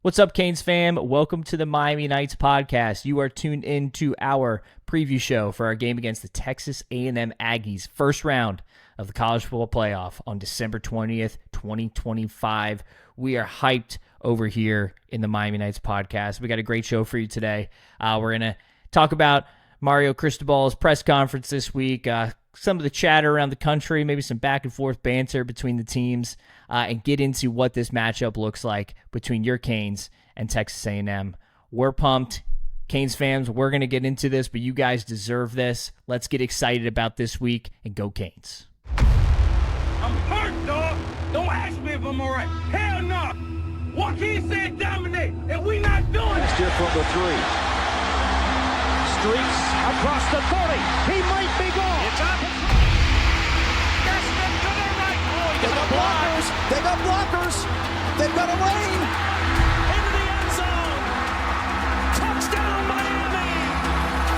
What's up, Canes fam? Welcome to the Miami Knights podcast. You are tuned in to our preview show for our game against the Texas A&M Aggies, first round of the college football playoff on December 20th, 2025. We are hyped over here in the Miami Knights podcast. We got a great show for you today. We're going to talk about Mario Cristobal's press conference this week, some of the chatter around the country, maybe some back and forth banter between the teams, and get into what this matchup looks like between your Canes and Texas A&M. We're pumped. Canes fans, we're going to get into this, but you guys deserve this. Let's get excited about this week and go Canes. I'm hurt, dog. Don't ask me if I'm all right. Hell no. Joaquin said dominate, and we not doing it. Steer from the 3. Streaks across the 30. He might be gone. It's up. Gaston to the right. Oh, They got blockers. They got blockers. They've got a lane. into the end zone. Touchdown, Miami.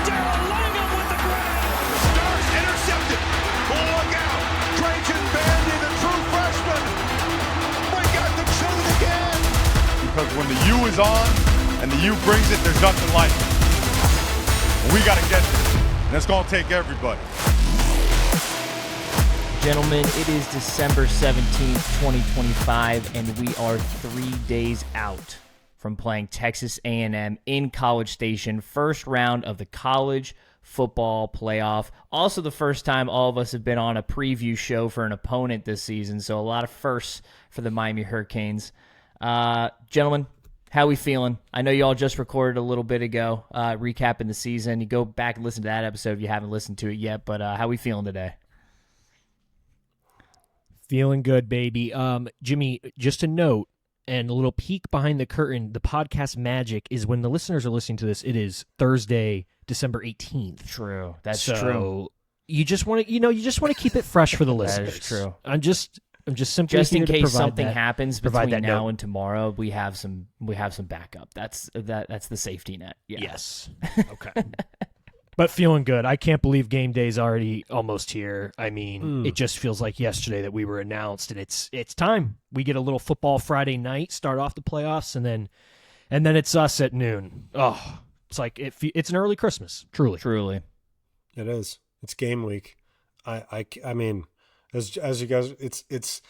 Darrell Langham with the grab. Stars intercepted. Look out. Trajan Bandy, the true freshman. We got the truth again. Because when the U is on and the U brings it, there's nothing like it. We got to get this. And it's going to take everybody. Gentlemen, it is December 17th, 2025, and we are 3 days out from playing Texas A&M in College Station, first round of the college football playoff. Also the first time all of us have been on a preview show for an opponent this season, so a lot of firsts for the Miami Hurricanes. Gentlemen, how we feeling? I know you all just recorded a little bit ago, recapping the season. You go back and listen to that episode if you haven't listened to it yet, but how we feeling today? Feeling good, baby. Jimmy, just a note and a little peek behind the curtain. The podcast magic is when the listeners are listening to this, it is Thursday, December 18th. True. That's so true. You just want to keep it fresh for the listeners. That is true. I'm just simply Just in here to case provide something that- happens provide between that now note. and tomorrow, we have some backup. That's the safety net. Yeah. Yes. Okay. But feeling good. I can't believe game day's already almost here. I mean, it just feels like yesterday that we were announced, and it's time. We get a little football Friday night, start off the playoffs, and then it's us at noon. Oh, it's like it's an early Christmas. Truly. It is. It's game week. I mean, as you guys, it's.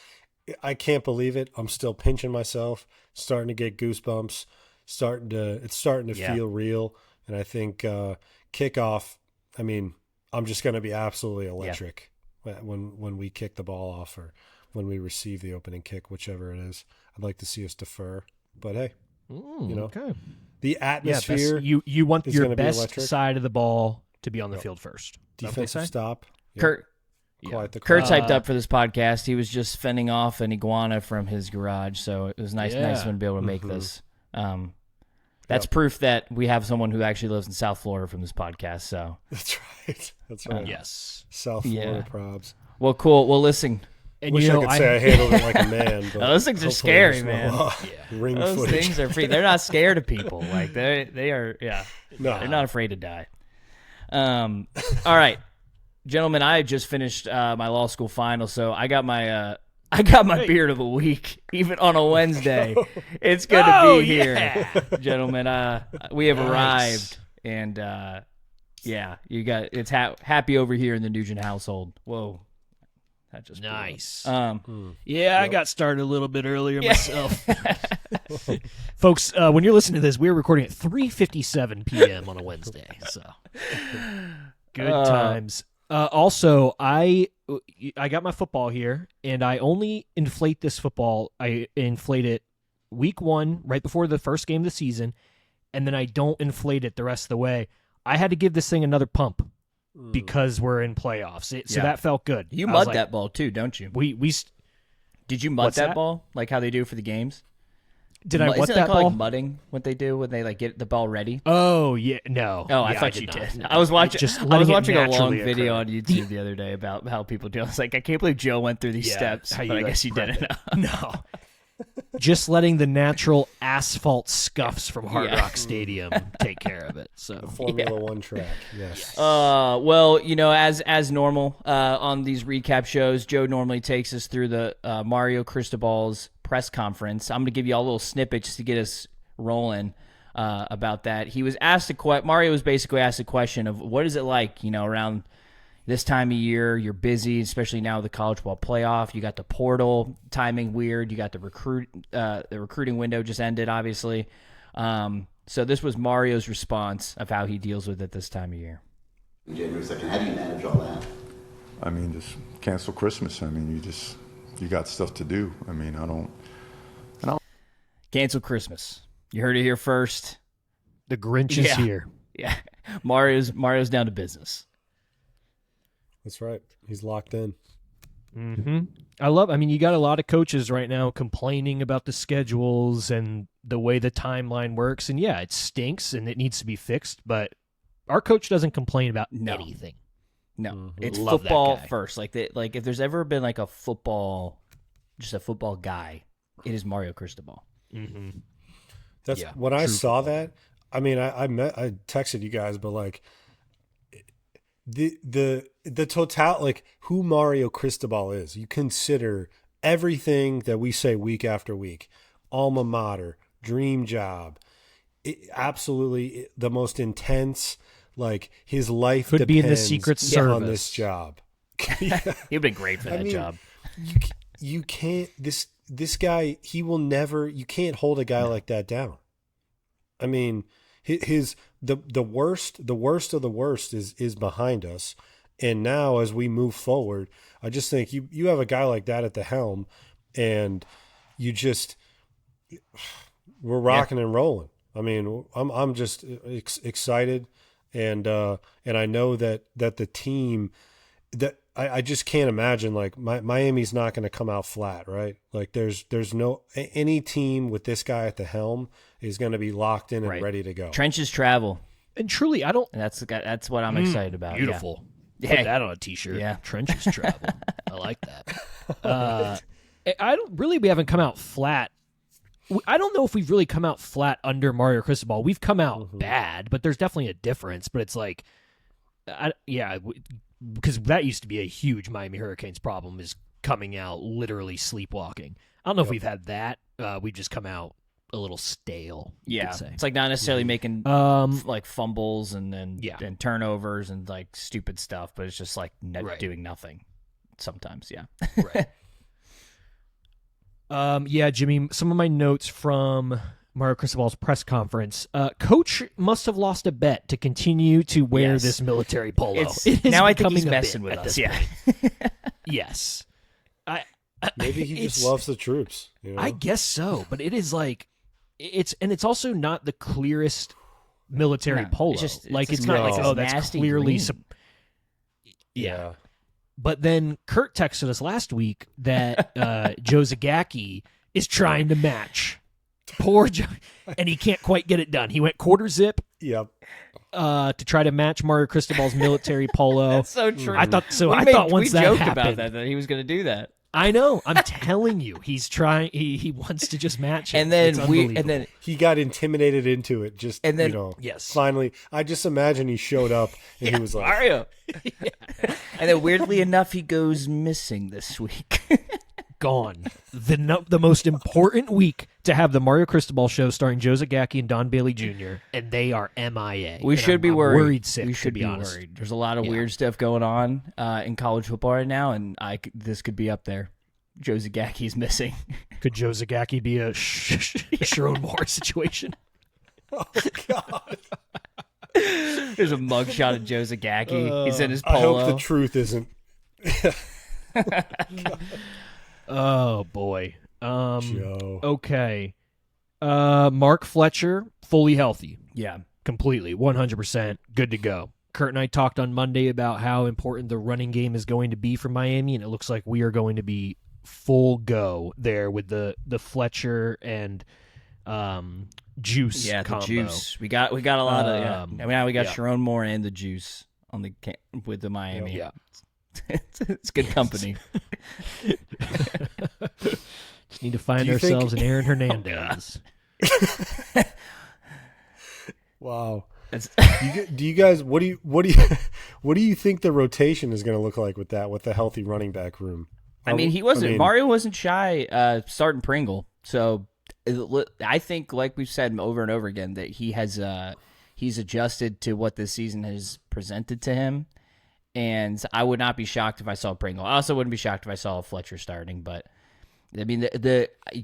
I can't believe it. I'm still pinching myself, starting to get goosebumps, it's starting to feel real, and I think kickoff. I mean, I'm just going to be absolutely electric when we kick the ball off or when we receive the opening kick, whichever it is. I'd like to see us defer, but hey, Okay. the atmosphere. You want is your gonna be best electric. side of the ball to be on the field first. defensive stop. Kurt, Quiet the Kurt's crowd. hyped up for this podcast. He was just fending off an iguana from his garage, so it was nice of him to be able to make this. That's proof that we have someone who actually lives in South Florida from this podcast. So That's right. That's right. Yes. South Florida probs. well, cool. Well, listen, And Wish I could say I handled it like a man. But those things are hopefully scary, there's man. no, ring those footage. things are free. They're not scared of people. Like they are. Yeah, No. they're not afraid to die. All right, gentlemen, I just finished my law school final, so I got my beard of the week, even on a Wednesday. It's good to be here, gentlemen. We have arrived, and you got it's happy over here in the Nugent household. Whoa, that just blew up. Nice. Yeah, I got started a little bit earlier myself. Folks, when you're listening to this, we're recording at 3:57 p.m. on a Wednesday. So good times. Also, I got my football here, and I only inflate this football. I inflate it week 1, right before the first game of the season, and then I don't inflate it the rest of the way. I had to give this thing another pump because we're in playoffs. So that felt good. You I was mud like, that ball too, don't you? Did you mud What's that that? ball like how they do for the games? I what Isn't that called ball? like mudding? What they do when they like get the ball ready? Oh yeah, no. Oh, I Yeah, thought you did not. did. No. I was watching. Just I was letting it watching a long naturally video occur. on YouTube the other day about how people do. I was like, I can't believe Joe went through these Yeah, steps, how but you, I guess you prep didn't. it. No. Just letting the natural asphalt scuffs from Hard Rock Stadium take care of it. So Formula One track. Yes. Well, as normal on these recap shows, Joe normally takes us through the Mario Cristobal's press conference. I'm going to give you all little snippets to get us rolling about that. He was asked Mario was basically asked a question of what is it like, around this time of year, you're busy, especially now with the college football playoff. You got the portal timing weird. You got the recruiting window just ended, obviously. So this was Mario's response of how he deals with it this time of year. January 2nd, how do you manage all that? I mean, just cancel Christmas. I mean, you got stuff to do. I mean, I don't. Cancel Christmas. You heard it here first. The Grinch is here. Yeah, Mario's down to business. That's right. He's locked in. Mm-hmm. You got a lot of coaches right now complaining about the schedules and the way the timeline works. And yeah, it stinks and it needs to be fixed, but our coach doesn't complain about anything. No, it's football first. Like if there's ever been like a football guy, it is Mario Cristobal. Mm-hmm. That's when I saw that. I mean, I texted you guys, but like the total, like who Mario Cristobal is. You consider everything that we say week after week, alma mater, dream job, absolutely the most intense. Like his life could be in the depends Secret Service on this job. He'd been great for that job. You can't. This guy, he will never. You can't hold a guy like that down. I mean, the worst of the worst is behind us, and now as we move forward, I just think you have a guy like that at the helm, and we're rocking and rolling. I mean, I'm just excited. And I know that the team that I just can't imagine like Miami's not going to come out flat, right? Like there's no any team with this guy at the helm is going to be locked in and ready to go. Trenches travel, and truly, I don't. And that's what I'm excited about. Beautiful. Yeah. Put that on a t-shirt. Yeah, trenches travel. I like that. We haven't come out flat. I don't know if we've really come out flat under Mario Cristobal. We've come out bad, but there's definitely a difference. But it's like, because that used to be a huge Miami Hurricanes problem, is coming out literally sleepwalking. I don't know if we've had that. We've just come out a little stale. Yeah, it's like not necessarily making like fumbles and turnovers and like stupid stuff, but it's just like doing nothing sometimes. Yeah. Right. Jimmy, some of my notes from Mario Cristobal's press conference. Coach must have lost a bet to continue to wear this military polo. Now I think he's messing with us. Yeah. Yes. Maybe he just loves the troops. I guess so, but it is like it's also not the clearest military polo. It's not like that's clearly But then Kurt texted us last week that Joe Zagacki is trying to match. Poor Joe. And he can't quite get it done. He went quarter zip. Yep. To try to match Mario Cristobal's military polo. That's so true. I thought once that joked happened, about that he was going to do that. I know. I'm telling you, he's trying. He wants to just match it. And then he got intimidated into it. Finally, I just imagine he showed up and he was like, Mario. And then weirdly enough, he goes missing this week. Gone. The most important week to have the Mario Cristobal show starring Joe Zagacki and Don Bailey Jr., and they are MIA. We should be worried. Worried sick, we should be worried. There's a lot of weird stuff going on in college football right now, and this could be up there. Joe Zagacki's missing. Could Joe Zagacki be a Sharon Moore situation? Oh, God. There's a mugshot of Joe Zagacki. He's in his polo. I hope the truth isn't. Oh, boy. Joe. Okay. Mark Fletcher, fully healthy. Yeah. Completely. 100%. Good to go. Kurt and I talked on Monday about how important the running game is going to be for Miami, and it looks like we are going to be full go there with the Fletcher and Juice combo. The Juice. We got a lot of now we got Sharon Moore and the Juice on with the Miami. Yeah. It's good company. Just need to find ourselves an Aaron Hernandez. Wow. Do you guys? What do you think the rotation is going to look like with the healthy running back room? Mario wasn't shy starting Pringle, so I think, like we've said over and over again, that he's adjusted to what this season has presented to him. And I would not be shocked if I saw Pringle. I also wouldn't be shocked if I saw Fletcher starting. But I mean,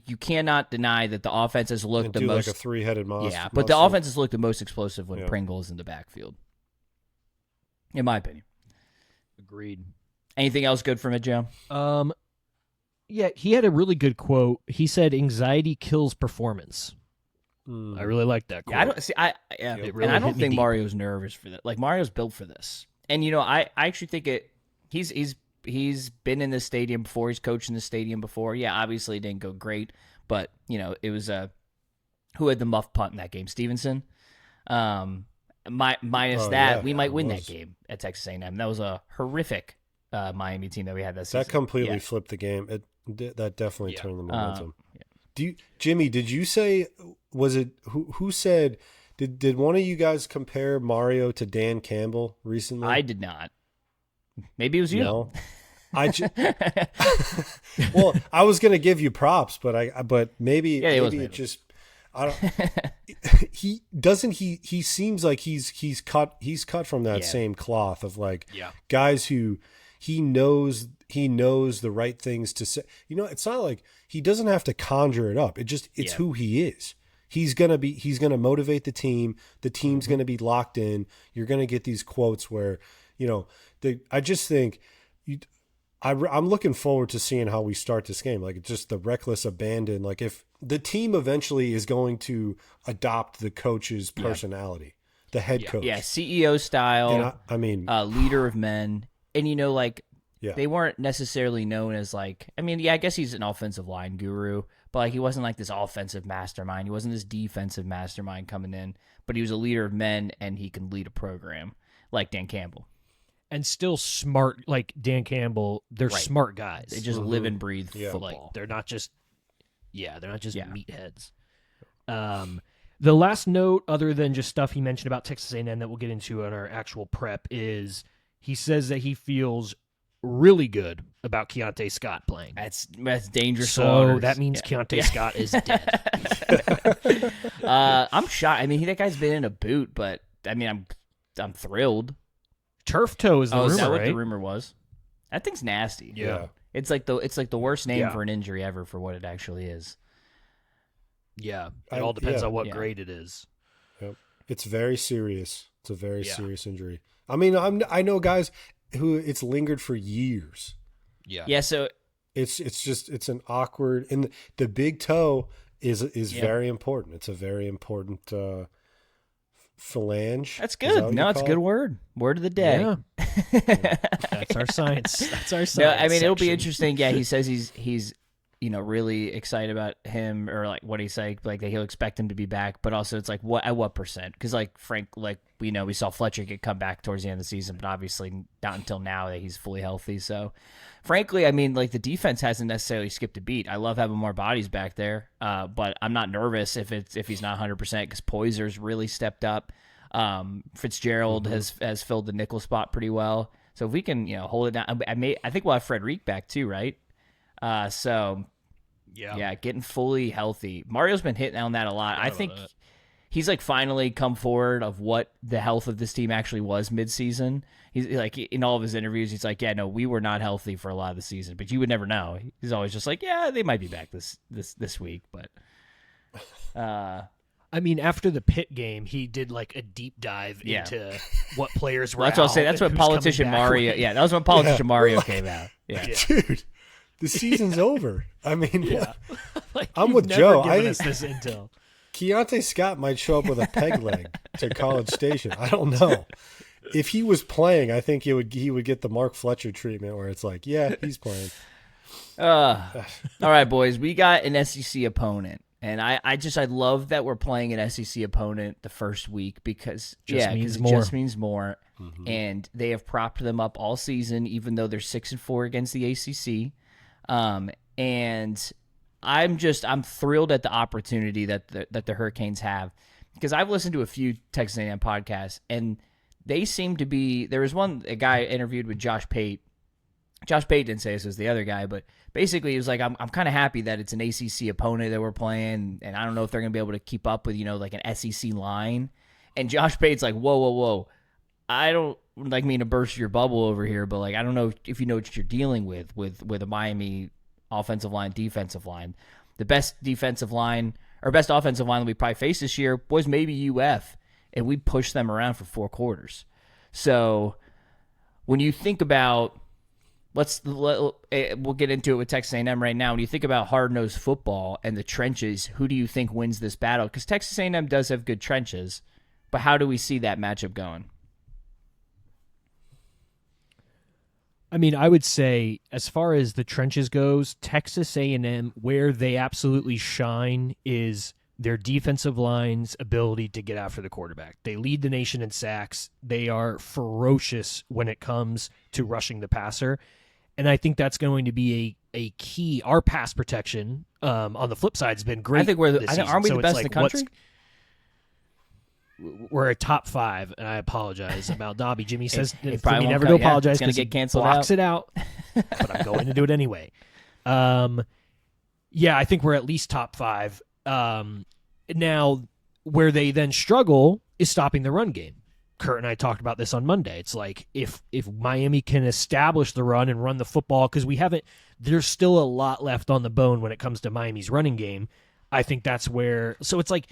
you cannot deny that the offense has looked the most like a three-headed monster. Yeah, but the offense has looked the most explosive when Pringle is in the backfield, in my opinion. Agreed. Anything else good from it, Joe? Yeah, he had a really good quote. He said, "Anxiety kills performance." I really like that quote. Yeah, I don't see. And I don't think Mario's nervous for that. Like, Mario's built for this. And I actually think he's been in this stadium before. He's coached in this stadium before. Yeah, obviously it didn't go great, but it was who had the muff punt in that game? Stevenson. Minus that, we might win that game at Texas A&M. That was a horrific Miami team that we had that season. That completely flipped the game. That definitely turned the momentum. Jimmy, did you say? Was it who said? Did one of you guys compare Mario to Dan Campbell recently? I did not. Maybe it was you. No. Well, I was going to give you props, but maybe it just I don't. He seems like he's cut from that same cloth of guys who he knows the right things to say. It's not like he doesn't have to conjure it up. It's who he is. He's gonna motivate the team. The team's gonna be locked in. You're gonna get these quotes where, I just think I'm looking forward to seeing how we start this game. Like, just the reckless abandon. Like, if the team eventually is going to adopt the coach's personality, the head coach, CEO style. And leader of men, and they weren't necessarily known as I guess he's an offensive line guru. But he wasn't like this offensive mastermind. He wasn't this defensive mastermind coming in. But he was a leader of men, and he can lead a program like Dan Campbell. And still smart, like Dan Campbell. They're smart guys. They just live and breathe football. They're not just meatheads. The last note, other than just stuff he mentioned about Texas A&M that we'll get into in our actual prep, is he says that he feels really good about Keontae Scott playing. That's dangerous. So that means Keontae Scott is dead. I'm shocked. That guy's been in a boot, but I'm thrilled. Turf toe is the rumor, is that what right? the rumor was? That thing's nasty. Yeah. It's like the worst name for an injury ever for what it actually is. Yeah. It all depends on what grade it is. Yep. It's very serious. It's a very serious injury. I know guys who it's lingered for years. Yeah. Yeah, so it's an awkward, and the big toe is very important. It's a very important phalange. That's good. No, it's a good word. Word of the day. Yeah. That's our science. That's our science. No, it'll be interesting. Yeah, he says he's really excited about him, or like what he's like that he'll expect him to be back, but also it's like at what percent? Because Frank, we saw Fletcher come back towards the end of the season, but obviously not until now that he's fully healthy. So, frankly, the defense hasn't necessarily skipped a beat. I love having more bodies back there, but I'm not nervous if he's not 100% because Poyser's really stepped up. Fitzgerald has filled the nickel spot pretty well. So if we can hold it down, I think we'll have Frederic back too, right? Getting fully healthy. Mario's been hitting on that a lot. I think he's finally come forward of what the health of this team actually was mid-season. He's in all of his interviews, he's like, we were not healthy for a lot of the season, but you would never know. He's always just like, they might be back this week, but after the Pitt game, he did a deep dive into what players were. That's what I'll say. That's when Politician Mario. Yeah, that was when Politician Mario came out. Yeah, dude. The season's over. I'm with never Joe. I think this intel. Keontae Scott might show up with a peg leg to College Station. I don't know. If he was playing, I think he would get the Mark Fletcher treatment where it's like, he's playing. All right, boys. We got an SEC opponent. And I love that we're playing an SEC opponent the first week because it just means more. Mm-hmm. And they have propped them up all season, even though they're 6-4 against the ACC. And I'm thrilled at the opportunity that the Hurricanes have, because I've listened to a few Texas A&M podcasts, and they seem to be. There was a guy interviewed with Josh Pate Josh Pate didn't say this was the other guy, but basically he was like, I'm kind of happy that it's an ACC opponent that we're playing, and I don't know if they're going to be able to keep up with, like an SEC line. And Josh Pate's like, whoa. I don't like mean to burst your bubble over here, but like I don't know if you know what you're dealing with a Miami offensive line, defensive line. The best defensive line or best offensive line that we probably faced this year was maybe UF, and we pushed them around for 4 quarters. So when you think about we'll get into it with Texas A&M right now. When you think about hard-nosed football and the trenches, who do you think wins this battle? Because Texas A&M does have good trenches, but how do we see that matchup going? I mean, I would say as far as the trenches goes, Texas A&M, where they absolutely shine is their defensive line's ability to get after the quarterback. They lead the nation in sacks. They are ferocious when it comes to rushing the passer. And I think that's going to be a key. Our pass protection on the flip side has been great. I think aren't we the best in the country? We're a top 5, and I apologize about Dobby. Jimmy says for me never to apologize because he get canceled blocks it out, but I'm going to do it anyway. Yeah, I think we're at least top 5. Now, where they then struggle is stopping the run game. Kurt and I talked about this on Monday. It's like if Miami can establish the run and run the football, because there's still a lot left on the bone when it comes to Miami's running game. I think that's where. So it's like.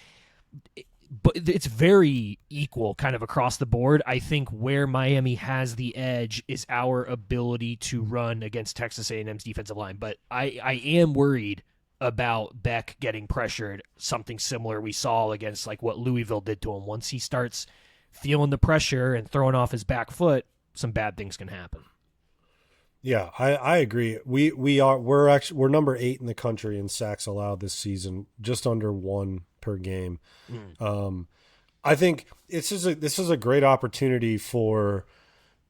But it's very equal kind of across the board. I think where Miami has the edge is our ability to run against Texas A&M's defensive line. But I am worried about Beck getting pressured, something similar we saw against like what Louisville did to him. Once he starts feeling the pressure and throwing off his back foot, some bad things can happen. Yeah, I agree. We're number 8 in the country in sacks allowed this season, just under 1 per game. I think this is a great opportunity for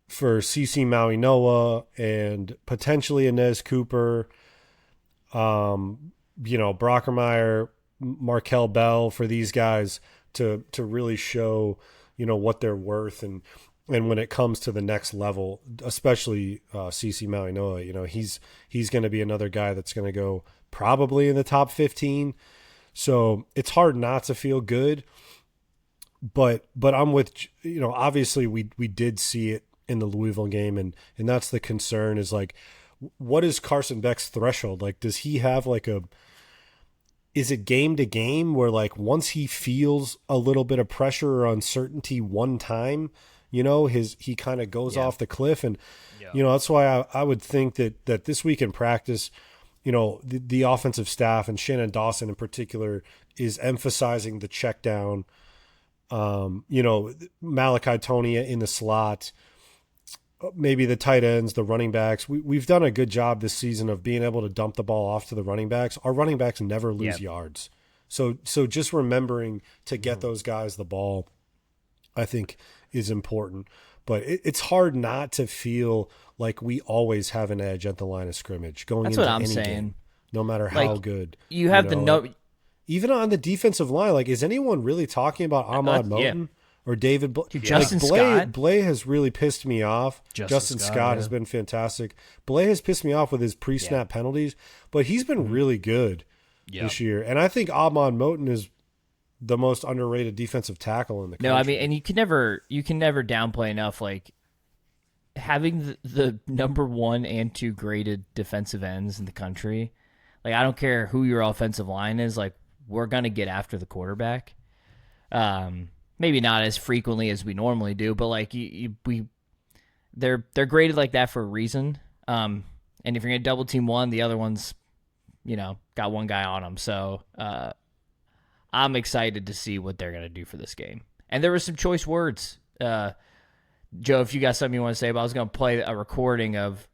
CC Maui Noah and potentially Inez Cooper, Brockermeyer, Markel Bell, for these guys to really show what they're worth and when it comes to the next level, especially CC Maui Noah, he's going to be another guy that's going to go probably in the top 15. So it's hard not to feel good, but I'm with, obviously we did see it in the Louisville game, and that's the concern is like, what is Carson Beck's threshold? Like, does he have is it game to game where like once he feels a little bit of pressure or uncertainty one time, he kind of goes off the cliff, and that's why I would think that this week in practice, the offensive staff and Shannon Dawson in particular is emphasizing the check down. Malachi Tonia in the slot, maybe the tight ends, the running backs. We've done a good job this season of being able to dump the ball off to the running backs. Our running backs never lose yards. So just remembering to get those guys the ball, I think, is important. But it's hard not to feel like we always have an edge at the line of scrimmage going into any game, no matter how good. You have even on the defensive line. Like, is anyone really talking about Ahmad Moten or David? Justin Scott. Blay has really pissed me off. Justin Scott has been fantastic. Blay has pissed me off with his pre-snap penalties, but he's been really good this year. And I think Ahmad Moten is the most underrated defensive tackle in the country. No, I mean, and you can never downplay enough, like, having the number 1 and 2 graded defensive ends in the country. Like, I don't care who your offensive line is, like, we're going to get after the quarterback. Maybe not as frequently as we normally do, but like they're graded like that for a reason. And if you're going to double team one, the other one's, got one guy on them. So, I'm excited to see what they're going to do for this game. And there were some choice words. Joe, if you got something you want to say about, I was going to play a recording of,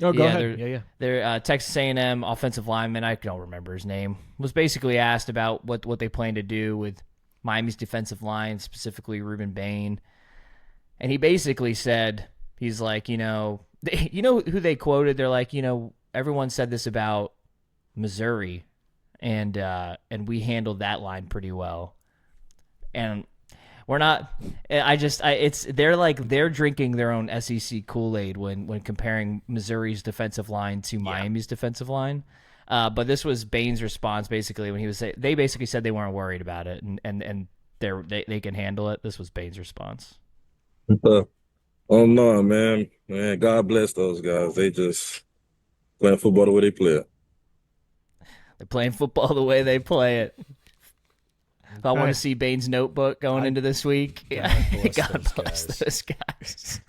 Oh, go ahead. Their Texas A&M offensive lineman, I don't remember his name, was basically asked about what they plan to do with Miami's defensive line, specifically Ruben Bain. And he basically said, he's like, you know who they quoted? They're like, everyone said this about Missouri, and we handled that line pretty well. And We're not. They're drinking their own SEC Kool-Aid when comparing Missouri's defensive line to Miami's defensive line. But this was Bain's response basically when they basically said they weren't worried about it and they can handle it. This was Bain's response. Oh no, man. God bless those guys. They just playing football the way they play it. They're playing football the way they play it. If I want to see Bain's notebook going into this week, God bless those guys.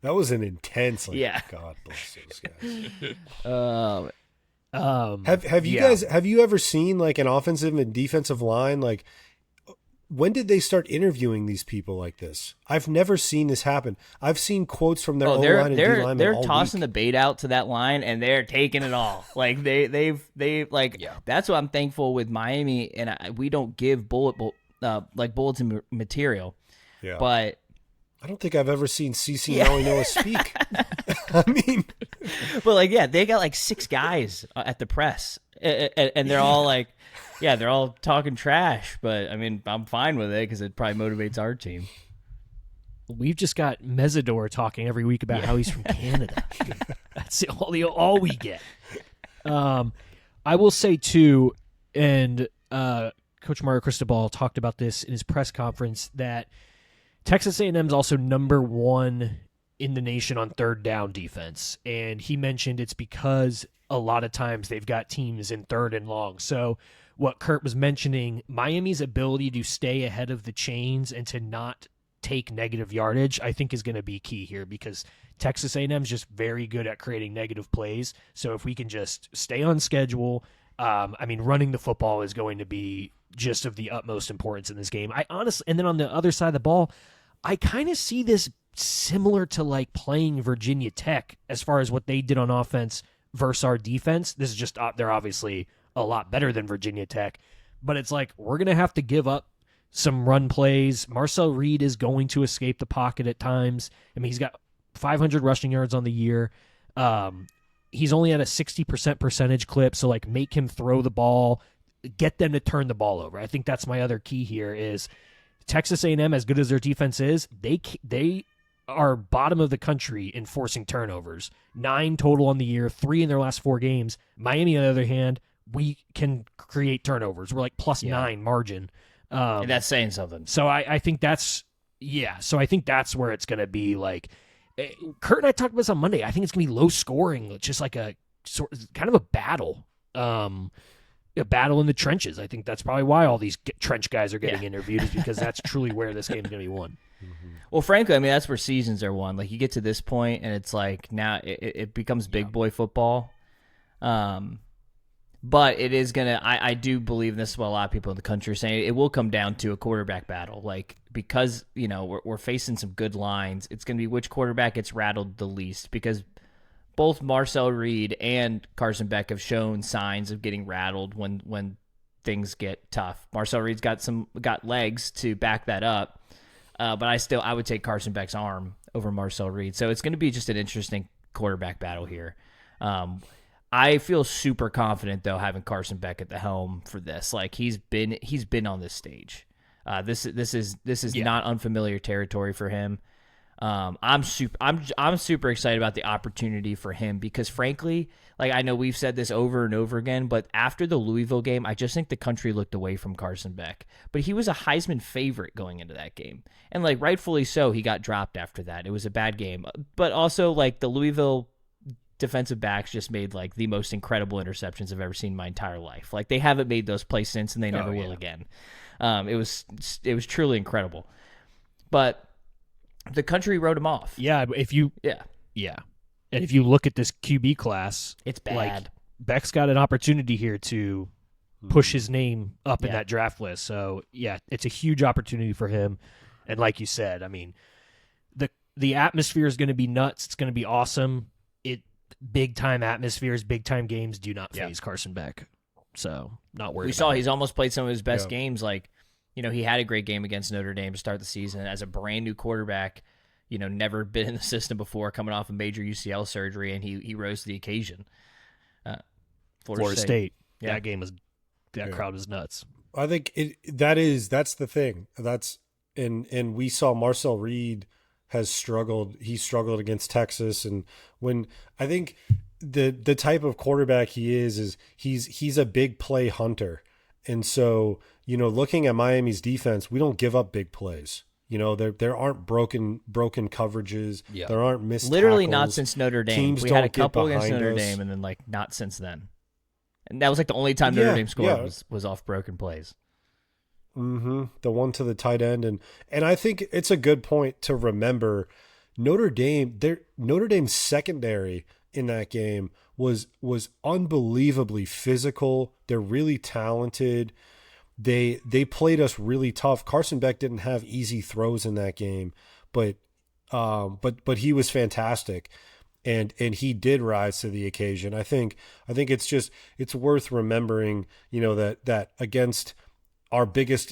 That was an intense. God bless those guys. Have you ever seen like an offensive and defensive line? Like, when did they start interviewing these people like this? I've never seen this happen. I've seen quotes from their O-line and D-linemen They're all tossing week. the bait out to that line, and they're taking it all. Like that's what I'm thankful with Miami, and we don't give bulletin material. Yeah. But I don't think I've ever seen CeCe Noah speak. I mean, but they got like 6 guys at the press, and they're all like. Yeah, they're all talking trash, but I mean, I'm fine with it because it probably motivates our team. We've just got Mesidor talking every week about how he's from Canada. That's all we get. I will say too, and Coach Mario Cristobal talked about this in his press conference, that Texas A&M is also number 1 in the nation on third down defense, and he mentioned it's because a lot of times they've got teams in third and long. So what Kurt was mentioning, Miami's ability to stay ahead of the chains and to not take negative yardage, I think is going to be key here, because Texas A&M is just very good at creating negative plays. So if we can just stay on schedule, running the football is going to be just of the utmost importance in this game. And then on the other side of the ball, I kind of see this similar to like playing Virginia Tech as far as what they did on offense versus our defense. This is just, they're obviously a lot better than Virginia Tech, but it's like we're going to have to give up some run plays. Marcel Reed is going to escape the pocket at times. I mean, he's got 500 rushing yards on the year. He's only at a 60% percentage clip, so like make him throw the ball, get them to turn the ball over. I think that's my other key here is Texas A&M, as good as their defense is, they are bottom of the country in forcing turnovers. 9 total on the year, 3 in their last 4 games. Miami, on the other hand, we can create turnovers. We're like plus 9 margin. And that's saying something. So I think that's, so I think that's where it's going to be like, Kurt and I talked about this on Monday. I think it's going to be low scoring, just like a kind of a battle. A battle in the trenches. I think that's probably why all these trench guys are getting interviewed, is because that's truly where this game is going to be won. Mm-hmm. Well, frankly, I mean, that's where seasons are won. Like, you get to this point, and it's like now it becomes big boy football. But it is going to – I do believe this is what a lot of people in the country are saying. It will come down to a quarterback battle. Like, because, we're facing some good lines, it's going to be which quarterback gets rattled the least, because both Marcel Reed and Carson Beck have shown signs of getting rattled when things get tough. Marcel Reed's got legs to back that up, but I would take Carson Beck's arm over Marcel Reed. So it's going to be just an interesting quarterback battle here. I feel super confident though having Carson Beck at the helm for this. Like, he's been on this stage. This is not unfamiliar territory for him. I'm super excited about the opportunity for him, because frankly, like, I know we've said this over and over again, but after the Louisville game, I just think the country looked away from Carson Beck. But he was a Heisman favorite going into that game, and like rightfully so, he got dropped after that. It was a bad game, but also like the Louisville defensive backs just made like the most incredible interceptions I've ever seen in my entire life. Like, they haven't made those plays since, and they never will again. It was truly incredible, but the country wrote him off. Yeah, and if you look at this QB class, it's bad. Like, Beck's got an opportunity here to push his name up in that draft list. So yeah, it's a huge opportunity for him. And like you said, I mean, the atmosphere is going to be nuts. It's going to be awesome. Big time atmospheres, big time games do not faze Carson Beck. So not worried. We saw he's almost played some of his best games. Like, he had a great game against Notre Dame to start the season as a brand new quarterback. Never been in the system before, coming off a major UCL surgery, and he rose to the occasion. Florida State. That game was, that crowd was nuts. I think that's the thing. That's and we saw Marcel Reed has struggled. He struggled against Texas, and when I think the type of quarterback he is he's a big play hunter, and so looking at Miami's defense, we don't give up big plays. There aren't broken coverages. Yeah. There aren't missed literally tackles. Not since Notre Dame. Teams we don't had a couple get against Notre us. Dame, and then not since then. And that was the only time Notre Dame scored was off broken plays. Mm-hmm. The one to the tight end, and I think it's a good point to remember. Notre Dame's secondary in that game was unbelievably physical. They're really talented. They played us really tough. Carson Beck didn't have easy throws in that game, but he was fantastic, and he did rise to the occasion. I think it's worth remembering, that against our biggest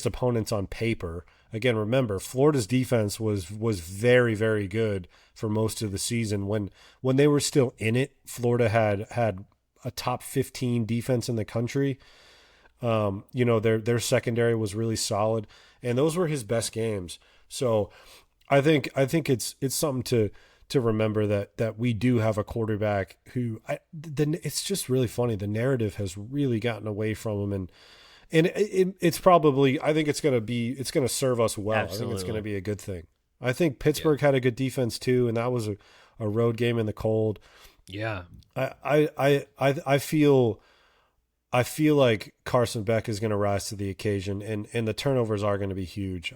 opponents on paper. Again, remember, Florida's defense was very, very good for most of the season. When they were still in it, Florida had a top 15 defense in the country. Their secondary was really solid, and those were his best games. So I think it's something to remember that we do have a quarterback who it's just really funny. The narrative has really gotten away from him, and it's probably, I think it's going to serve us well. Absolutely. I think it's going to be a good thing. I think Pittsburgh had a good defense too, and that was a road game in the cold. Yeah. I feel like Carson Beck is going to rise to the occasion, and the turnovers are going to be huge.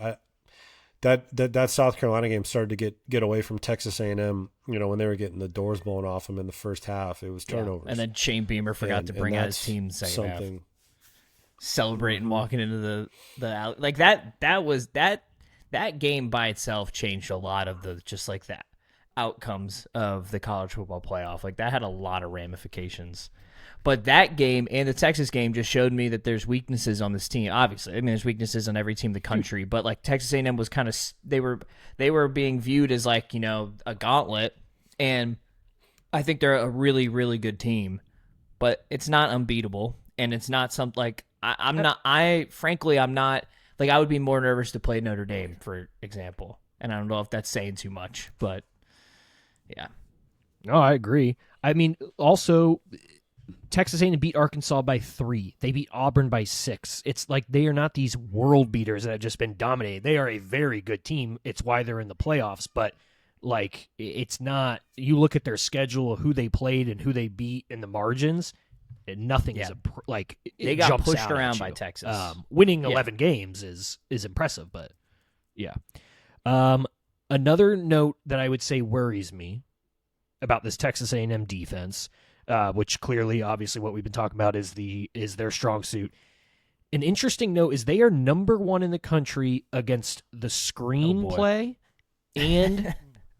That South Carolina game started to get away from Texas A&M. When they were getting the doors blown off them in the first half, it was turnovers. And then Shane Beamer forgot to bring out his team second half, celebrating walking into the alley. Like that game by itself changed a lot of the that outcomes of the college football playoff. Like that had a lot of ramifications. But that game and the Texas game just showed me that there's weaknesses on this team. Obviously, I mean, there's weaknesses on every team in the country. But like Texas A&M was kind of they were being viewed as a gauntlet, and I think they're a really, really good team. But it's not unbeatable, and it's not something I'm not. I would be more nervous to play Notre Dame, for example. And I don't know if that's saying too much, but yeah. No, I agree. I mean, also, Texas A&M beat Arkansas by 3. They beat Auburn by 6. It's like they are not these world beaters that have just been dominated. They are a very good team. It's why they're in the playoffs. But it's not. You look at their schedule, who they played and who they beat in the margins. Nothing is they got pushed around by Texas. Winning 11 games is impressive, but yeah. Another note that I would say worries me about this Texas A&M defense, which clearly, obviously, what we've been talking about is their strong suit. An interesting note is they are number 1 in the country against the screenplay and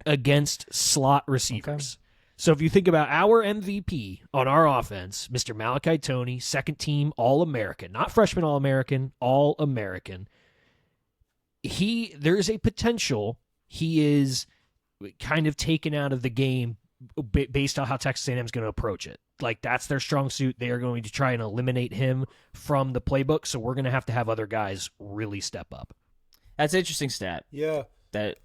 against slot receivers. Okay. So if you think about our MVP on our offense, Mr. Malachi Toney, second team All-American, not freshman All-American, All-American. There is a potential he is kind of taken out of the game based on how Texas A&M is going to approach it. Like that's their strong suit. They are going to try and eliminate him from the playbook. So we're going to have other guys really step up. That's an interesting stat. Yeah. That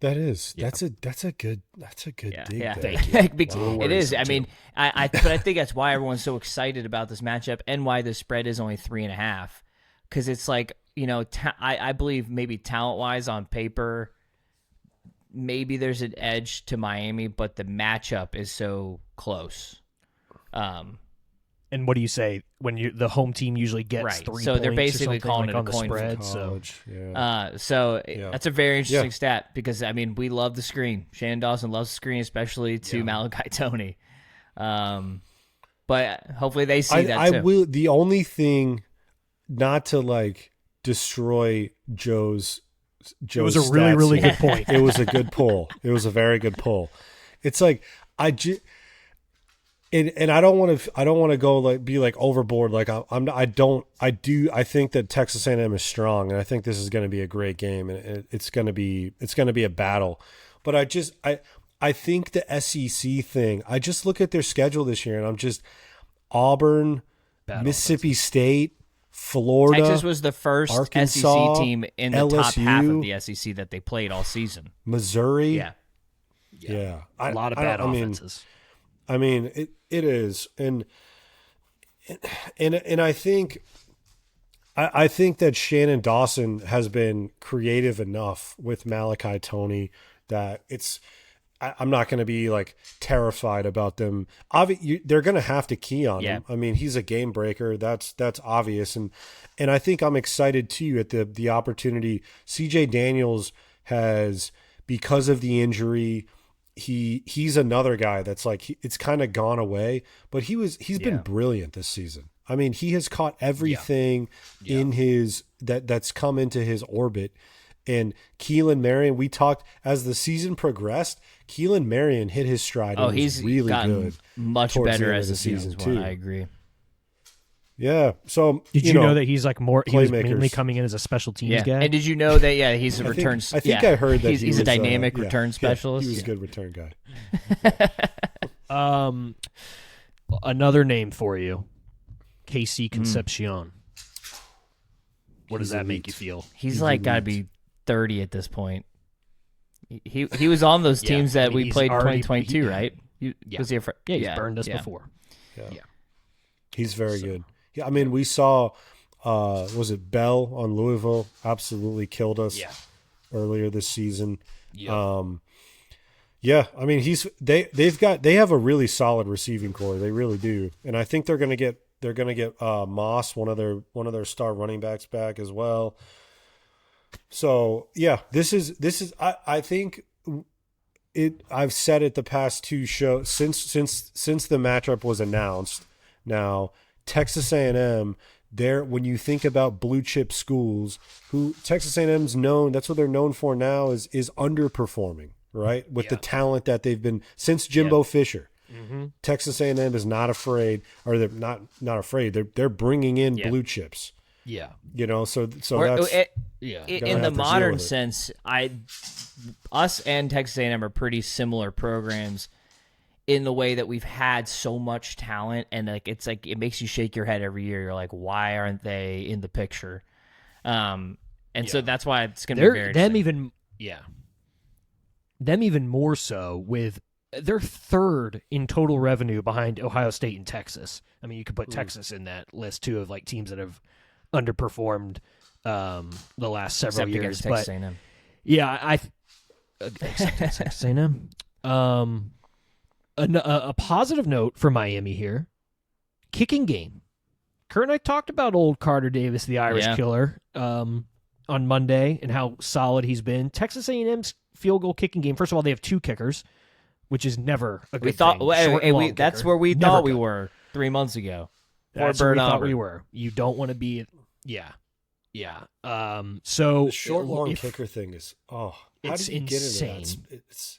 is. Yeah. That's a good dig. Yeah, thank you. It is. I mean, but I think that's why everyone's so excited about this matchup and why the spread is only 3.5. Because it's I believe maybe talent-wise on paper, maybe there's an edge to Miami, but the matchup is so close. And what do you say when the home team usually gets 3 points? So they're basically calling it on a the coin spread. So that's a very interesting stat because I mean we love the screen. Shannon Dawson loves the screen, especially to Malachi Toney. But hopefully they see that too. I will. The only thing, not to destroy Joe's. It was a really, really good point. It was a good pull. It was a very good pull. It's And I don't want to go be overboard. I think that Texas A&M is strong, and I think this is going to be a great game, and it's going to be a battle. But I think the SEC thing. I just look at their schedule this year, and I'm just Auburn, Mississippi State, Florida, Texas was the first Arkansas, SEC team in the top LSU, half of the SEC that they played all season. Missouri. Yeah. A lot of bad offenses. I mean, it is, and I think that Shannon Dawson has been creative enough with Malachi Toney that I'm not going to be like terrified about them. They're going to have to key on him. I mean, he's a game breaker. That's obvious, and I think I'm excited too at the opportunity. CJ Daniels has, because of the injury. He's another guy that's like it's kind of gone away, but he's been brilliant this season. I mean, he has caught everything in his that's come into his orbit. And Keelan Marion, we talked as the season progressed. Keelan Marion hit his stride. Oh, he's really gotten good, much better as the season's went. I agree. Yeah. So did you know that he's like more? He was playmakers. mainly coming in as a special teams guy. And did you know that? Yeah, he's a return. I think I heard that he's a dynamic return specialist. He was a good return guy. Another name for you, KC Concepcion. What does that make you feel? He's like got to be 30 at this point. He was on those teams that we played in 2022, right? Was he he's burned us before. Yeah. He's very good. Yeah, I mean, we saw, was it Bell on Louisville? Absolutely killed us earlier this season. I mean, they have a really solid receiving core. They really do, and I think they're gonna get Moss, one of their star running backs, back as well. So yeah, this is I think it. I've said it the past two shows since the matchup was announced. Now, Texas A&M, when you think about blue chip schools, who Texas A&M's known, that's what they're known for now is underperforming, right? With the talent that they've been since Jimbo Fisher. Mm-hmm. Texas A&M is not afraid, or they're not afraid. They're bringing in blue chips. Yeah, you know, so that's in the modern sense, us and Texas A&M are pretty similar programs. In the way that we've had so much talent, and it makes you shake your head every year. You're like, why aren't they in the picture? So that's why it's going to be very interesting. Them even more so with they're third in total revenue behind Ohio State and Texas. I mean, you could put Texas in that list too of like teams that have underperformed the last several years. Texas A&M. Except Texas A&M. A positive note for Miami here, kicking game. Kurt and I talked about old Carter Davis, the Irish killer, on Monday, and how solid he's been. Texas A&M's field goal kicking game. First of all, they have two kickers, which is never a good thing. That's where we thought we were 3 months ago. That's where we thought we were. You don't want to be, so the short long kicker thing is how do you get into that?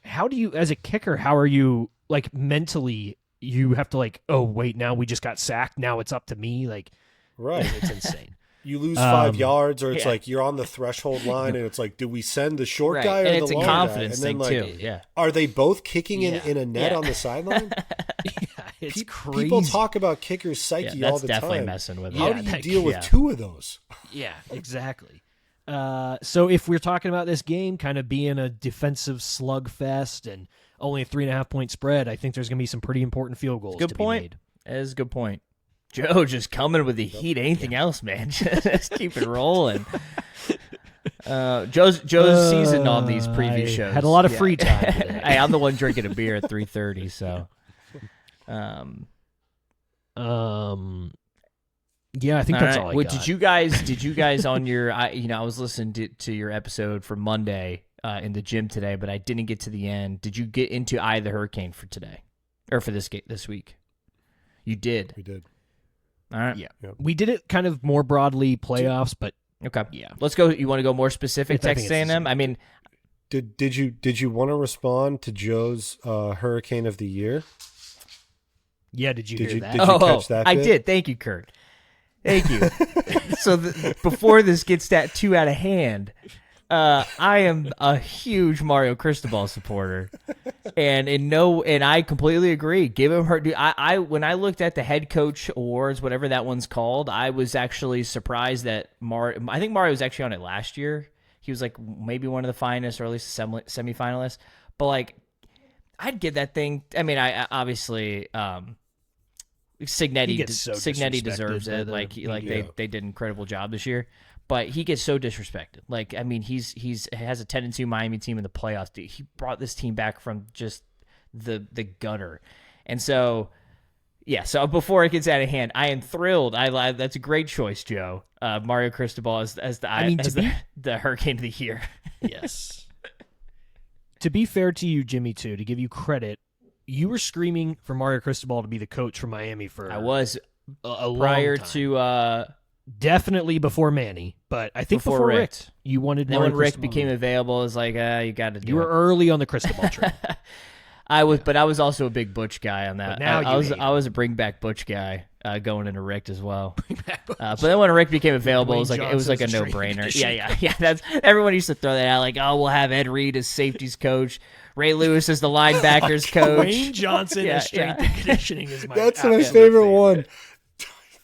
How do you, as a kicker, how are you, like, mentally, you have to, like, oh, wait, now we just got sacked, now it's up to me, like, right. It's insane. You lose 5 yards, or it's like you're on the threshold line, and it's like, do we send the short guy or the long guy? And it's a confidence thing, too, Are they both kicking in a net on the sideline? It's crazy. People talk about kickers' psyche all the time. That's definitely messing with How do you deal with two of those? Yeah, exactly. So if we're talking about this game kind of being a defensive slugfest and only a 3.5 point spread, I think there's going to be some pretty important field goals to be made. That is a good point. Joe just coming with the heat. Anything else, man? Just keep it rolling. Joe's seasoned on these preview shows. Had a lot of free time today. Hey, I'm the one drinking a beer at 3:30, so. Yeah, I think that's all I got. Did you guys on your, I was listening to your episode from Monday in the gym today, but I didn't get to the end. Did you get into Eye of the Hurricane for today or for this week? You did. We did. All right. Yeah. Yep. We did it kind of more broadly playoffs, but okay. Yeah. Let's go. You want to go more specific, Texas A&M? I mean, did you want to respond to Joe's Hurricane of the Year? Yeah. Did you hear that? Did you catch that? I did. Thank you, Kurt. Thank you. So before this gets that too out of hand, I am a huge Mario Cristobal supporter, and I completely agree. Give him her. Dude, I when I looked at the head coach awards, whatever that one's called, I was actually surprised that I think Mario was actually on it last year. He was like maybe one of the finalists or at least semifinalists. But like, I'd give that thing. I mean, I obviously Signetti deserves it. They did an incredible job this year. But he gets so disrespected. Like, I mean, he's has a tendency Miami team in the playoffs. Dude, he brought this team back from just the gutter, and so yeah. So before it gets out of hand, I am thrilled. That's a great choice, Joe. Mario Cristobal as the Hurricane of the Year. Yes. To be fair to you, Jimmy, too, to give you credit, you were screaming for Mario Cristobal to be the coach for Miami for I was a prior long time. to. Definitely before Manny, but I think before Rick. You wanted then Mario when Rick Cristobal. became available, it was like, you got to do it. You were early on the Cristobal train. But I was also a big Butch guy on that. But now I was a bring back Butch guy going into Rick as well. But then when Rick became available, it was like a no brainer. Yeah. That's everyone used to throw that out like, oh, we'll have Ed Reed as safeties coach, Ray Lewis as the linebackers coach, Dwayne Johnson as strength and conditioning is my That's my favorite one.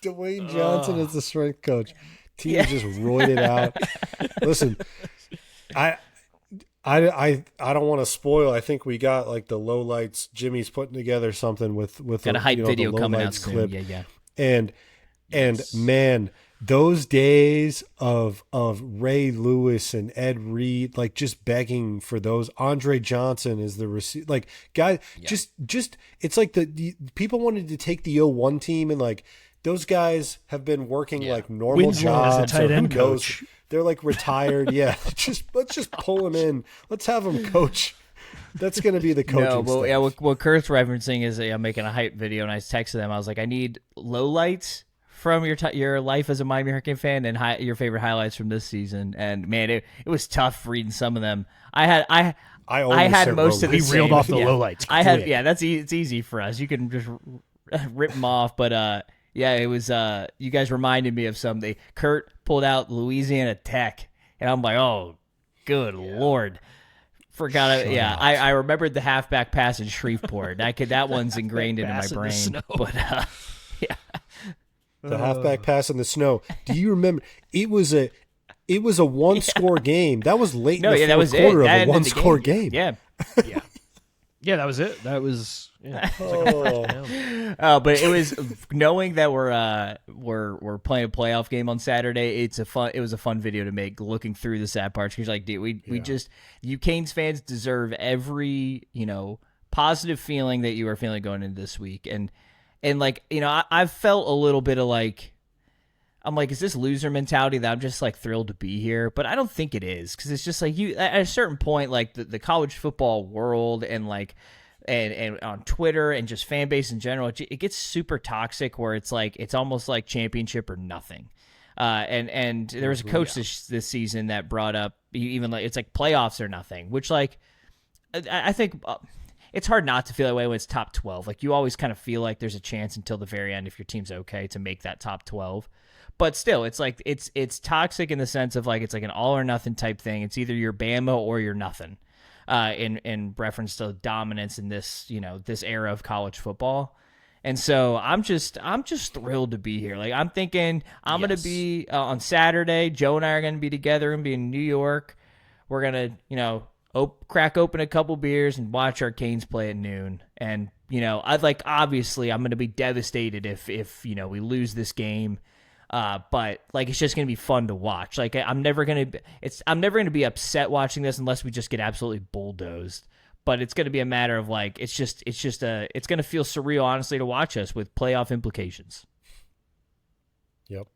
Dwayne Johnson is the strength coach. Team just roided it out. Listen, I don't want to spoil. I think we got like the lowlights. Jimmy's putting together something with got a hype video coming out soon. Clip. Yeah. And man, those days of Ray Lewis and Ed Reed, like just begging for those. Andre Johnson is the receiver. Like guy, just it's like the people wanted to take the 01 team and like. Those guys have been working like normal Winslow jobs. as a tight end coach. They're like retired. Yeah, let's just pull him in. Let's have him coach. That's going to be the coaching. No, but what Kurt's referencing is I'm making a hype video, and I texted them. I was like, I need lowlights from your life as a Miami Hurricane fan and your favorite highlights from this season. And man, it was tough reading some of them. I had most of the we reeled off the lowlights. It's easy for us. You can just rip them off, but. Yeah, it was. You guys reminded me of something. Kurt pulled out Louisiana Tech, and I'm like, oh, good Lord. Forgot it. Yeah, I remembered the halfback pass in Shreveport. That one's ingrained into my brain. But yeah, the halfback pass in the snow. Do you remember? It was a 1-score game. That was late in the fourth quarter of a 1-score game. Yeah. Yeah, that was it. That was. Yeah, but it was knowing that we're playing a playoff game on Saturday. It was a fun video to make. Looking through the sad parts, because like, dude, we just you Canes fans deserve every positive feeling that you are feeling going into this week, and like I've felt a little bit of like. I'm like, is this loser mentality that I'm just like thrilled to be here? But I don't think it is, because it's just like at a certain point, like the college football world and like and on Twitter and just fan base in general, it gets super toxic where it's like it's almost like championship or nothing. And there was a coach this season that brought up even like it's like playoffs or nothing, which like I think. It's hard not to feel that way when it's top 12. Like you always kind of feel like there's a chance until the very end if your team's okay to make that top 12. But still, it's like it's toxic in the sense of like it's like an all or nothing type thing. It's either you're Bama or you're nothing. In reference to dominance in this this era of college football. And so I'm just thrilled to be here. Like I'm thinking I'm gonna be on Saturday. Joe and I are gonna be together and be in New York. We're gonna crack open a couple beers and watch our Canes play at noon. And I'd like obviously I'm gonna be devastated if we lose this game. But like it's just gonna be fun to watch. Like I'm never gonna be upset watching this unless we just get absolutely bulldozed. But it's gonna be a matter of like it's gonna feel surreal honestly to watch us with playoff implications. Yep.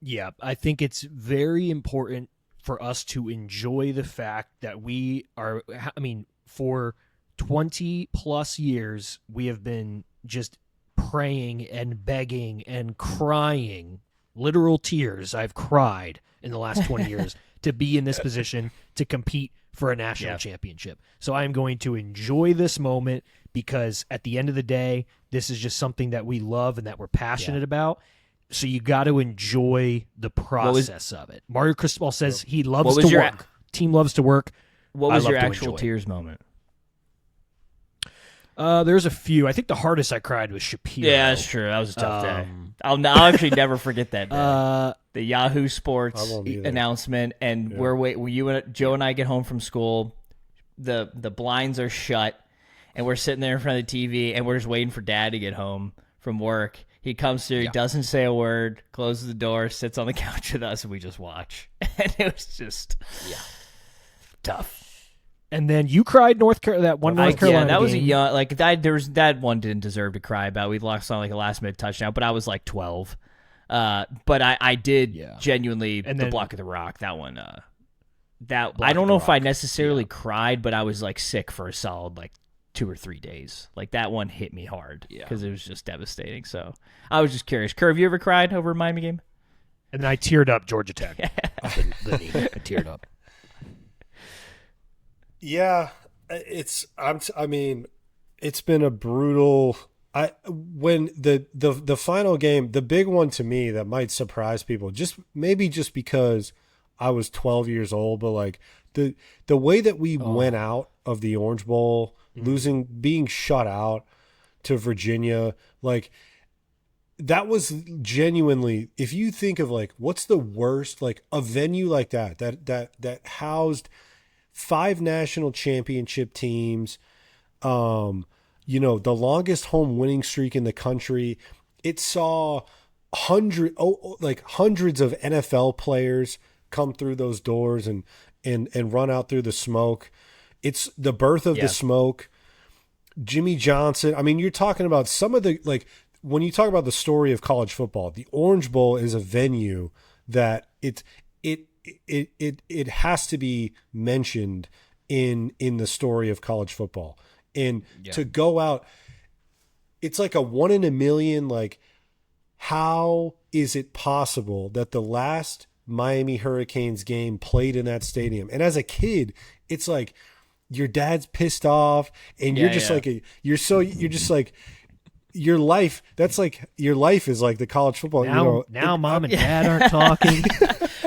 Yeah, I think it's very important for us to enjoy the fact that we are. I mean, for 20 plus years we have been just praying and begging and crying. Literal tears I've cried in the last 20 years to be in this position to compete for a national championship. So I'm going to enjoy this moment because at the end of the day, this is just something that we love and that we're passionate about. So you got to enjoy the process of it. Mario Cristobal says he loves to work. team loves to work. What was I love your to actual enjoy. tears moment? There's a few. I think the hardest I cried was Shapiro. Yeah, that's true. That was a tough day. I'll actually never forget that day. The Yahoo Sports announcement, and Joe and I get home from school. The blinds are shut, and we're sitting there in front of the TV, and we're just waiting for Dad to get home from work. He comes through, he doesn't say a word, closes the door, sits on the couch with us, and we just watch. And it was just tough. And then you cried North Carolina Yeah, that was game. a young that one didn't deserve to cry about. We lost on like a last minute touchdown, but I was like 12. But I did genuinely the block of the rock. That one I don't know if I necessarily cried, but I was like sick for a solid like 2 or 3 days. Like that one hit me hard because it was just devastating. So I was just curious. Kerr, have you ever cried over a Miami game? And then I teared up Georgia Tech. the knee. I teared up. Yeah, it's been a brutal. When the final game, the big one to me that might surprise people, just because I was 12 years old, but like the way that we went out of the Orange Bowl, being shut out to Virginia, like that was genuinely, if you think of like what's the worst, like a venue like that housed 5 national championship teams, the longest home winning streak in the country. It saw hundreds of NFL players come through those doors and run out through the smoke. It's the birth of the smoke. Jimmy Johnson. I mean, you're talking about some of the, like, when you talk about the story of college football, the Orange Bowl is a venue that it has to be mentioned in the story of college football. And to go out, it's like a 1 in a million. Like, how is it possible that the last Miami Hurricanes game played in that stadium? And as a kid, it's like your dad's pissed off, and you're just your life. That's like your life is like the college football. Now mom and dad aren't talking.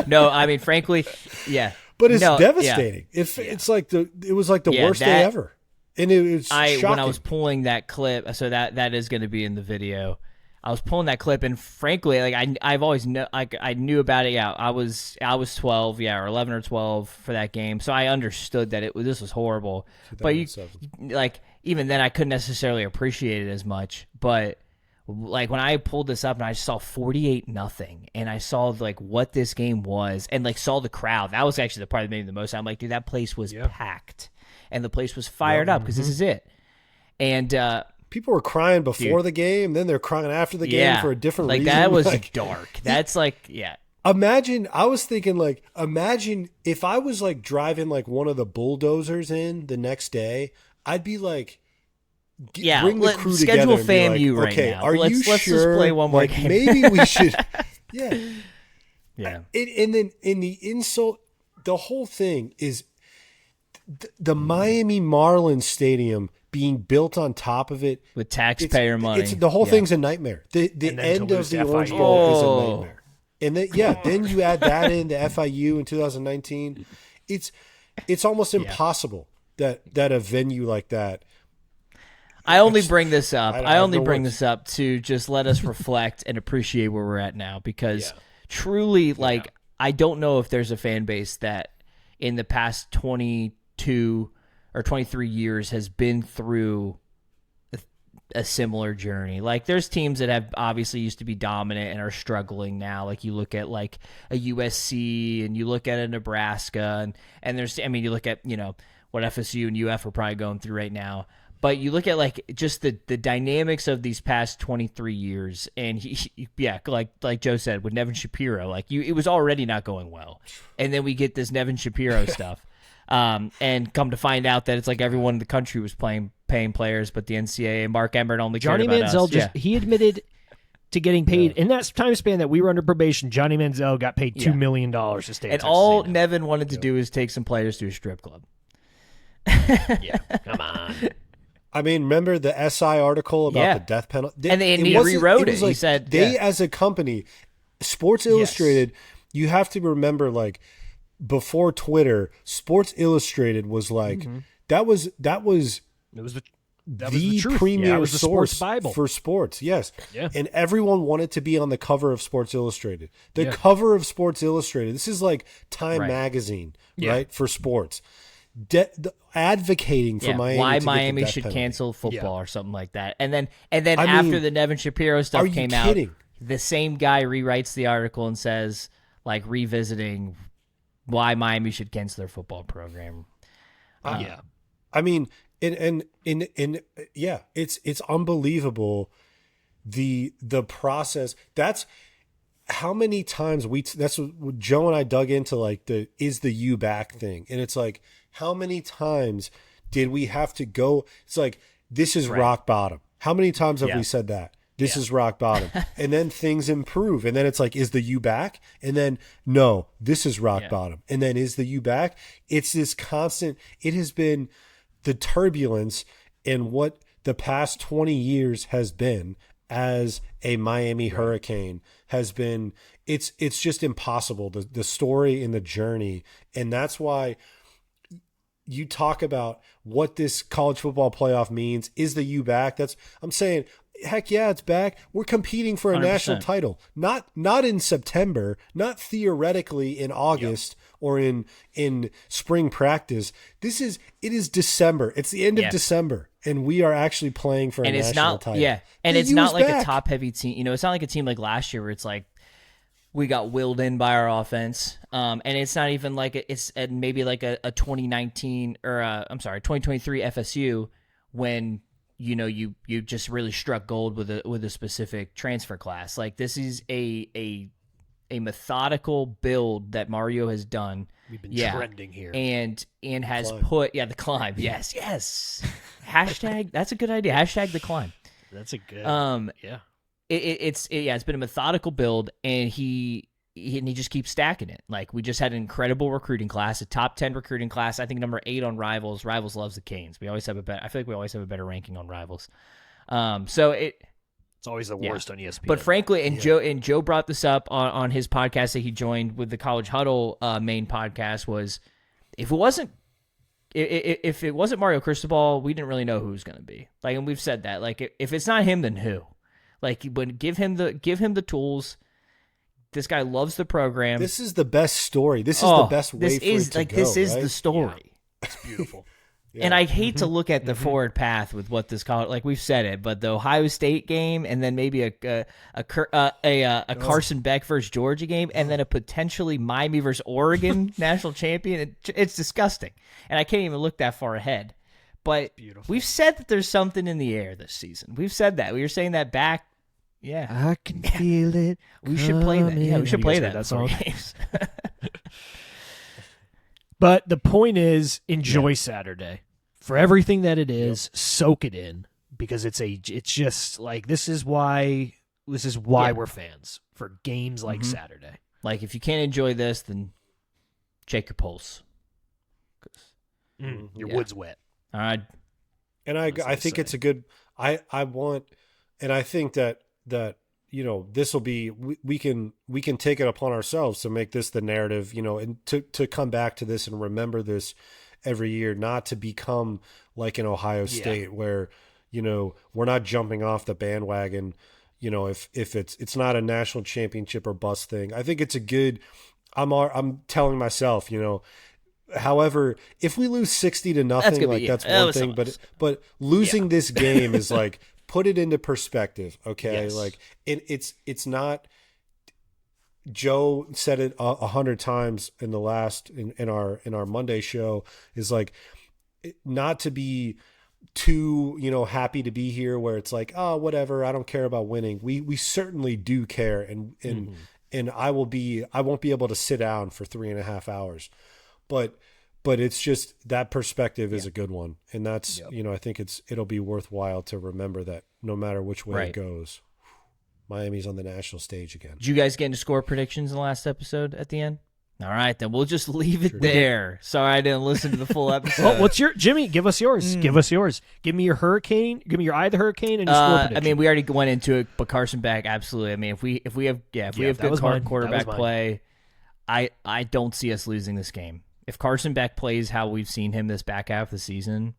No, I mean, frankly, yeah. But it's devastating. It's like it was like the worst day ever. And it was shocking. When I was pulling that clip, so that is going to be in the video. I was pulling that clip, and frankly, like I've always I knew about it. Yeah, I was 12, or 11 or 12 for that game, so I understood that this was horrible. But even then, I couldn't necessarily appreciate it as much. But like when I pulled this up and I saw 48-0, and I saw like what this game was, and like saw the crowd, that was actually the part that made me the most. I'm like, dude, that place was packed, and the place was fired up because this is it. And people were crying before the game, then they're crying after the game for a different reason. That was dark. That's Imagine, I was thinking, like, imagine if I was like driving like one of the bulldozers in the next day, I'd be like, bring the crew schedule together. FAMU like, right now. Are you sure? Let's just play one more game. Maybe we should. Yeah. Yeah. And then in the insult, the whole thing is the Miami Marlins Stadium being built on top of it with taxpayer money. The whole thing's a nightmare. The end of the Orange Bowl is a nightmare. And then you add that into FIU in 2019. It's almost impossible that a venue like that. I only bring this up. I only bring this up to just let us reflect and appreciate where we're at now, because truly, like, I don't know if there's a fan base that in the past 22 or 23 years has been through a similar journey. Like, there's teams that have obviously used to be dominant and are struggling now. Like, you look at like a USC, and you look at a Nebraska, and there's, I mean, you look at, what FSU and UF are probably going through right now. But you look at like just the dynamics of these past 23 years, and like Joe said with Nevin Shapiro, like it was already not going well, and then we get this Nevin Shapiro stuff, and come to find out that it's like everyone in the country was paying players, but the NCAA and Mark Emmert only cared about us. Johnny Manziel he admitted to getting paid in that time span that we were under probation. Johnny Manziel got paid $2 million to stay. And all Nevin wanted to do is take some players to a strip club. Come on. I mean, remember the SI article about the death penalty? And he rewrote it. Like, he said as a company, Sports Illustrated, you have to remember, like, before Twitter, Sports Illustrated was like that was the truth. premier That was the source sports Bible. for sports. Yes. Yeah. And everyone wanted to be on the cover of Sports Illustrated. The Yeah. cover of Sports Illustrated. This is like Time Right. magazine, Yeah. right? For sports. Advocating for Miami why to get the Miami death should penalty. cancel football or something like that. And then I after mean, the Nevin Shapiro are stuff you came kidding? out, the same guy rewrites the article and says, like, revisiting why Miami should cancel their football program. Yeah. I mean, and yeah, it's unbelievable the process. That's how many times that's what Joe and I dug into, like the is the you back thing, and it's like how many times did we have to go? It's like this is rock bottom. How many times have we said that? This is rock bottom. And then things improve. And then it's like, is the U back? And then, no, this is rock bottom. And then is the U back? It's this constant, it has been the turbulence in what the past 20 years has been as a Miami Hurricane has been. It's just impossible. The story and the journey. And that's why you talk about what this college football playoff means. Is the U back? I'm saying, heck yeah, it's back. We're competing for a 100%. national title. Not in September, not theoretically in August or in spring practice. It is December. It's the end of December, and we are actually playing for a national title. Yeah. And The it's U not is like back. a top heavy team. You know, it's not like a team like last year where it's like we got willed in by our offense. And it's not even like it's maybe like a 2019 or 2023 FSU when you know you just really struck gold with a specific transfer class. Like this is a methodical build that Mario has done. We've been trending here. And has put the climb. Yes. Hashtag, that's a good idea. Hashtag the climb. That's a good yeah. It's been a methodical build, and he just keeps stacking it. Like we just had an incredible recruiting class, a top 10 recruiting class. I think number 8 on Rivals. Rivals loves the Canes. I feel like we always have a better ranking on Rivals. So it's always the worst on ESPN. But frankly, Joe brought this up on his podcast that he joined with the College Huddle main podcast. Was if it wasn't Mario Cristobal, we didn't really know who it was going to be. Like, and we've said that. Like, if it's not him, then who? Like, give him the tools. This guy loves the program. This is the best story. This is the best way for it to go. This is right? the story. Yeah. It's beautiful. And I hate to look at the forward path with what this college, like we've said it, but the Ohio State game, and then maybe a Carson Beck versus Georgia game, and then a potentially Miami versus Oregon national champion. It's disgusting, and I can't even look that far ahead. But we've said that there's something in the air this season. We've said that. We were saying that back. Yeah, I can feel it. We should play that. Yeah, we should play that song. games. But the point is, enjoy Saturday for everything that it is. Soak it in, because it's just like this is why we're fans for games like Saturday. Like if you can't enjoy this, then check your pulse. Your wood's wet. All right. And I think it's a good. I want, and I think that you know this will be we can take it upon ourselves to make this the narrative, you know, and to come back to this and remember this every year, not to become like an Ohio State where, you know, we're not jumping off the bandwagon, you know, if it's not a national championship or bust thing. I think it's a good. I'm telling myself, you know. However, if we lose 60-0, that's one thing. But losing this game is like, put it into perspective, okay? Yes. Like it's not. Joe said it 100 times in our Monday show, is like not to be too, you know, happy to be here where it's like, oh, whatever, I don't care about winning. We certainly do care, and I won't be able to sit down for 3.5 hours. But it's just that perspective is a good one. And that's, you know, I think it'll be worthwhile to remember that no matter which way it goes, Miami's on the national stage again. Did you guys get into score predictions in the last episode at the end? All right, then we'll just leave it there. Sorry I didn't listen to the full episode. Well, what's your Jimmy? Give us yours. Give us yours. Give me your hurricane. Give me your eye of the hurricane and your score prediction. I mean, we already went into it, but Carson Beck, absolutely. I mean, if we have good quarterback play, I don't see us losing this game. If Carson Beck plays how we've seen him this back half of the season,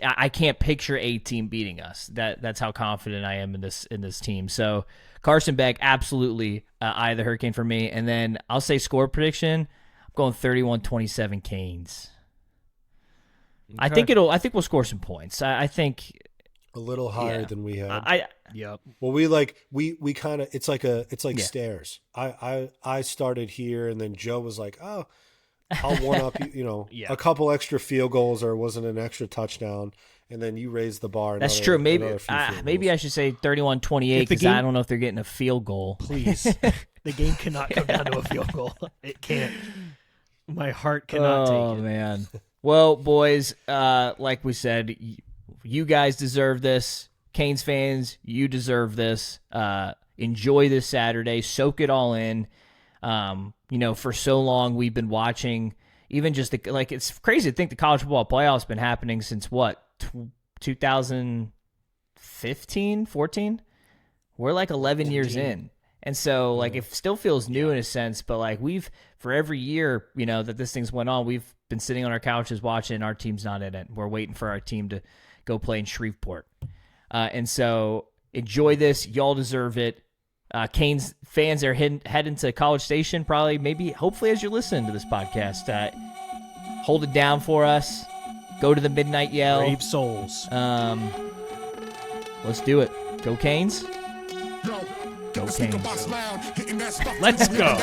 I can't picture a team beating us. That's how confident I am in this team. So Carson Beck, absolutely eye of the hurricane for me. And then I'll say score prediction. I'm going 31-27 Canes. Okay. I think we'll score some points. I think a little higher than we had. Yep. Well, we kind of it's like stairs. I started here, and then Joe was like, "Oh, I'll one up you, a couple extra field goals, or it wasn't an extra touchdown." And then you raised the bar. That's true. Maybe I should say 31-28 because I don't know if they're getting a field goal. Please, the game cannot come down to a field goal. It can't. My heart cannot take it. Oh man. Well, boys, like we said, you guys deserve this. Canes fans, you deserve this. Enjoy this Saturday. Soak it all in. For so long we've been watching, even just it's crazy to think the college football playoff's been happening since what, 2015, 14? We're like 11 years in. And so it still feels new in a sense, but for every year, that this thing's went on, we've been sitting on our couches watching, our team's not in it. We're waiting for our team to go play in Shreveport. And so enjoy this. Y'all deserve it. Canes fans are heading to College Station hopefully as you're listening to this podcast. Hold it down for us. Go to the midnight yell. Brave souls. Let's do it. Go Canes. Go Canes. Let's go.